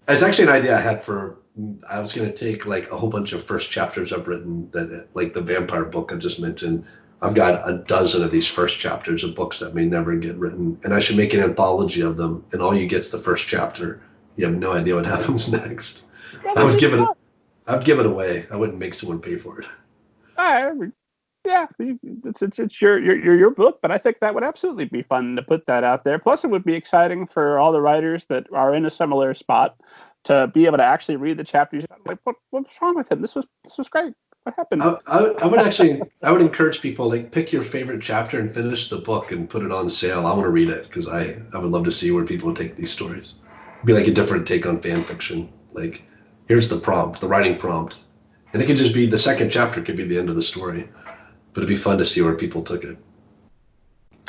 It's actually an idea I had for. I was going to take like a whole bunch of first chapters I've written that, like the vampire book I just mentioned. I've got a dozen of these first chapters of books that may never get written, and I should make an anthology of them. And all you get's the first chapter. You have no idea what happens next. Yeah, I that'd would be give it. fun. I'd give it away. I wouldn't make someone pay for it. I mean, yeah, it's your book, but I think that would absolutely be fun to put that out there. Plus, it would be exciting for all the writers that are in a similar spot to be able to actually read the chapters. Like, what's wrong with him? This was great. What happened? I would actually. I would encourage people like pick your favorite chapter and finish the book and put it on sale. I want to read it because I would love to see where people take these stories. It'd be like a different take on fan fiction. Like, here's the prompt, the writing prompt, and it could just be the second chapter could be the end of the story. But it'd be fun to see where people took it.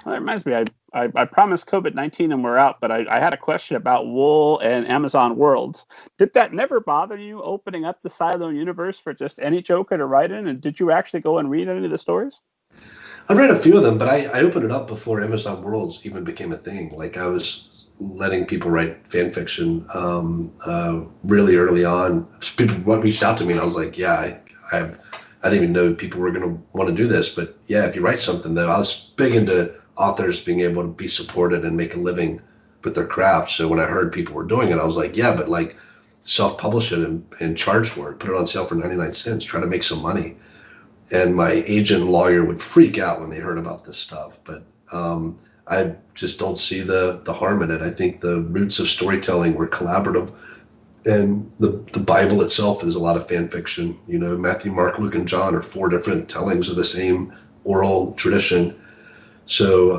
Well, that reminds me, I promised COVID-19 and we're out, but I had a question about Wool and Amazon Worlds. Did that never bother you, opening up the Silo universe for just any Joker to write in? And did you actually go and read any of the stories? I've read a few of them, but I opened it up before Amazon Worlds even became a thing. Like I was letting people write fan fiction really early on. People reached out to me, and I was like, yeah, I didn't even know people were going to want to do this. But yeah, if you write something, though, I was big into authors being able to be supported and make a living with their craft. So when I heard people were doing it, I was like, yeah, but like self-publish it and charge for it, put it on sale for 99 cents, try to make some money. And my agent and lawyer would freak out when they heard about this stuff. But I just don't see the harm in it. I think the roots of storytelling were collaborative, and the Bible itself is a lot of fan fiction. You know, Matthew, Mark, Luke, and John are four different tellings of the same oral tradition. So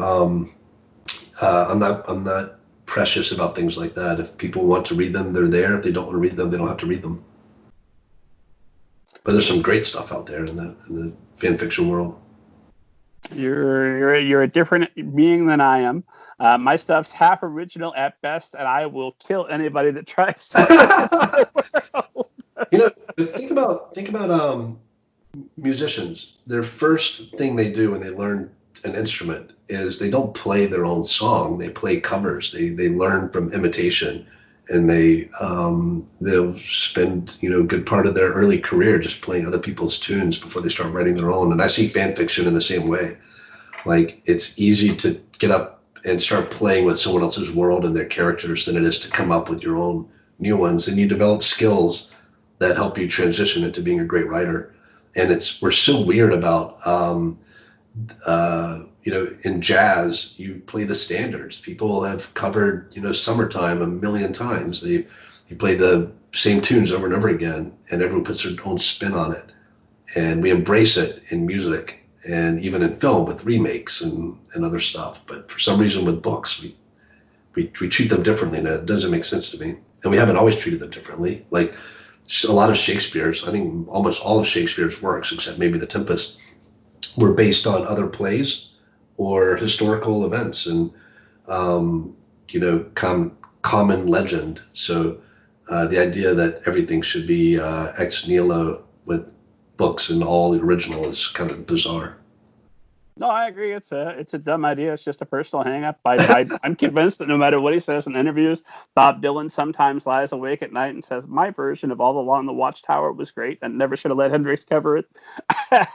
I'm not precious about things like that. If people want to read them, they're there. If they don't want to read them, they don't have to read them. But there's some great stuff out there in the fan fiction world. You're a different being than I am. My stuff's half original at best, and I will kill anybody that tries to get into the world. You know, think about musicians. Their first thing they do when they learn an instrument is they don't play their own song. They play covers. They learn from imitation, and they'll spend a good part of their early career just playing other people's tunes before they start writing their own. And I see fan fiction in the same way. Like it's easy to get up and start playing with someone else's world and their characters than it is to come up with your own new ones. And you develop skills that help you transition into being a great writer. And we're so weird about in jazz, you play the standards. People have covered, Summertime a million times. You play the same tunes over and over again, and everyone puts their own spin on it. And we embrace it in music and even in film with remakes and other stuff. But for some reason with books, we treat them differently, and it doesn't make sense to me. And we haven't always treated them differently. Like a lot of Shakespeare's, I think almost all of Shakespeare's works, except maybe The Tempest, were based on other plays or historical events and common legend. So the idea that everything should be ex nihilo with books and all original is kind of bizarre. No, I agree. It's a dumb idea. It's just a personal hang-up. I'm convinced that no matter what he says in interviews, Bob Dylan sometimes lies awake at night and says, my version of All Along the Watchtower was great and never should have let Hendrix cover it. I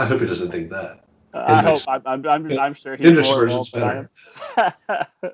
hope he doesn't think that. I hope. I'm sure he's Hendrix more version's involved than I better. am.